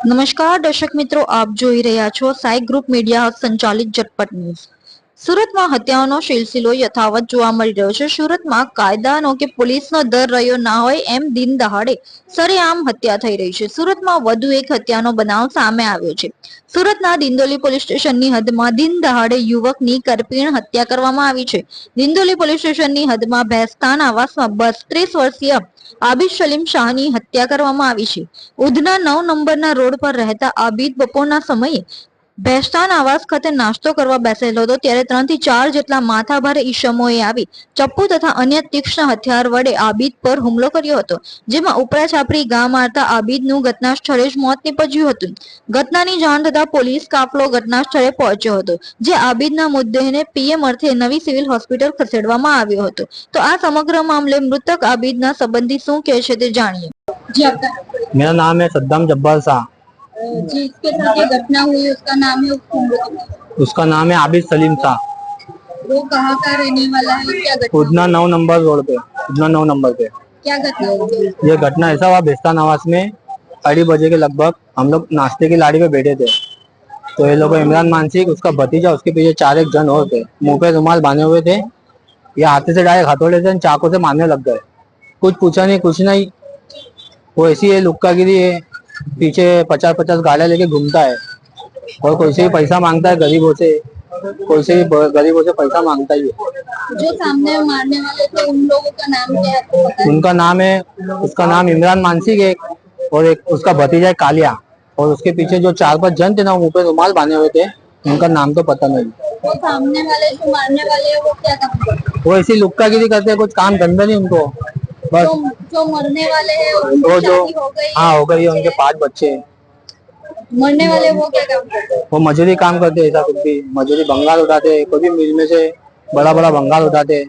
નમસ્કાર દર્શક મિત્રો, આપ જોઈ રહ્યા છો સાઈ ગ્રુપ મીડિયા હાઉસ સંચાલિત ઝટપટ ન્યૂઝ। સુરતમાં હત્યાઓનો સિલસિલો યથાવત જોવા મળી રહ્યો છે। સુરતમાં કાયદાનો કે પોલીસનો દર રહ્યો ના હોય એમ દિન દહાડે સરેઆમ હત્યા થઈ રહી છે। સુરતમાં વધુ એક હત્યાનો બનાવ સામે આવ્યો છે। સુરતના દિંડોલી પોલીસ સ્ટેશનની હદમાં દિન દહાડે યુવકની કરપીણ હત્યા કરવામાં આવી છે। દિંડોલી પોલીસ સ્ટેશનની હદમાં ભેસ્તાન આવાસમાં 32 વર્ષીય આબિદ સલીમ શાહની હત્યા કરવામાં આવી છે। ઉધના 9 નંબરના રોડ પર રહેતા આબિદ બપોરના સમયે ભેસ્તાન આવાસ ખાતે નાસ્તો કરવા બેસેલો હતો, ત્યારે 3 થી 4 જેટલા માથાભારે ઈસમોએ આવી ચપ્પુ તથા અન્ય તીક્ષ્ણ હથિયાર વડે આબિદ પર હુમલો કર્યો હતો, જેમાં ઉપરા છાપરી ઘા મારતા આબિદનું ઘટના સ્થળે જ મોત નીપજ્યું હતું। ઘટનાની જાણ થતા પોલીસ કાફલો ઘટના સ્થળે પહોંચ્યો હતો, જે આબિદના મૃતદેહને પીએમ અર્થે નવી સિવિલ હોસ્પિટલ ખસેડવામાં આવ્યો હતો। તો આ સમગ્ર મામલે મૃતક આબિદના સંબંધી શું કહે છે તે જાણીએ। जी आपका मेरा नाम है सद्दाम जब्बार शाह। जिसके साथ ये घटना हुई उसका नाम है उसका नाम है आबिद सलीम शाह। वो कहाँ का रहने वाला है? क्या घटना? उधना 9 नंबर रोड पे, उधना 9 नंबर पे। क्या घटना हुई? ये घटना ऐसा हुआ, बेस्तान आवास में 2:30 बजे के लगभग हम लोग नाश्ते की लाड़ी पे बैठे थे, तो ये लोग इमरान मानसिक, उसका भतीजा, उसके पीछे 4 जन और थे, मुंह पे रुमाल बांधे हुए थे। ये हाथे से डायरेक्ट हथौड़े से चाकू से मारने लग गए। कुछ पूछा नहीं, कुछ नहीं। वो ऐसी है लुक्कागिरी है, पीछे 50-50 गाड़ियां लेके घूमता है और कोई से भी पैसा मांगता है गरीबों से, कोई से भी गरीबों से पैसा मांगता ही है। जो सामने मारने वाले थे उन लोगों का नाम क्या है आपको पता है? उनका नाम है, उसका नाम इमरान मानसिक है और एक उसका भतीजा है कालिया, और उसके पीछे जो 4-5 जन थे ना, मुंह पे रुमाल बांधे हुए थे, उनका नाम तो पता नहीं। वो सामने वाले जो मारने वाले हैं वो क्या काम करते हैं? वो ऐसी लुक्कागिरी करते हैं, कुछ काम धंधा नहीं उनको बस। जो मरने वाले हैं वो जो शादी हो गई? हाँ हो गई है, उनके 5 बच्चे हैं। मरने वाले वो क्या काम करते हैं? वो मजदूरी काम करते हैं, ऐसा कुछ भी मजदूरी बंगाल उठाते, कोई भी मिल में से बड़ा बड़ा बंगाल उठाते।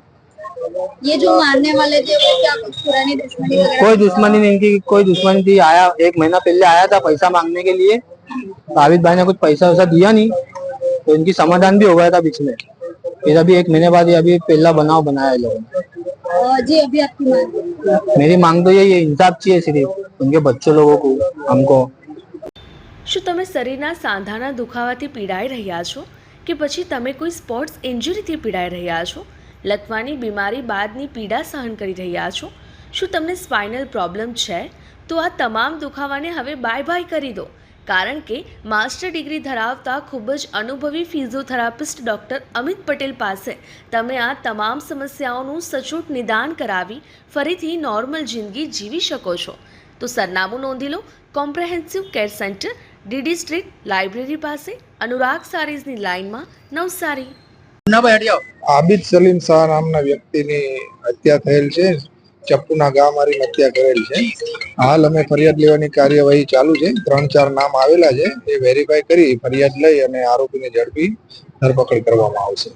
ये जो मारने वाले थे वो क्या कुछ पुरानी दुश्मनी वगैरह? कोई दुश्मनी नहीं, इनकी कोई दुश्मनी थी। आया 1 महीना पहले आया था पैसा मांगने के लिए, तो आबिद भाई ने कुछ पैसा वैसा दिया नहीं, तो इनकी समाधान भी हो गया था बीच में। फिर अभी 1 महीने बाद ये अभी पहला बनाव बनाया लोगों ने। जी अभी आपकी मांग? मेरी मांग तो यही है, इंसाफ चाहिए सिर्फ उनके बच्चों लोगों को, हमको। શું તમે શરીરના સાંધાના દુખાવાથી પીડાઈ રહ્યા છો કે પછી તમે કોઈ સ્પોર્ટ્સ ઇન્જરીથી પીડાઈ રહ્યા છો? લકવાની બીમારી બાદની પીડા સહન કરી રહ્યા છો? શું તમને સ્પાઇનલ પ્રોબ્લેમ છે? તો આ તમામ દુખાવાને હવે બાય બાય કરી દો, કારણ કે માસ્ટર ડિગ્રી ધરાવતા ખૂબ જ અનુભવી ફિઝિયોથેરાપિસ્ટ ડૉક્ટર અમિત પટેલ પાસે તમે આ તમામ સમસ્યાઓનું સચોટ નિદાન કરાવી ફરીથી નોર્મલ જિંદગી જીવી શકો છો। તો સરનામું નોંધી લો, comprehensive care centre, DD street, library પાસે, અનુરાગ સારીઝની લાઇનમાં, નવસારી। આબિદ સલીમ શાહ નામના વ્યક્તિની હત્યા થયેલ છે। ચપ્પુના ઘા મારીને હત્યા કરેલ છે। હાલ અમે ફરિયાદ લેવાની કાર્યવાહી ચાલુ છે। 3-4 નામ આવેલા છે, એ વેરીફાઈ કરી ફરિયાદ લઈ અને આરોપીને ઝડપી ધરપકડ કરવામાં આવશે।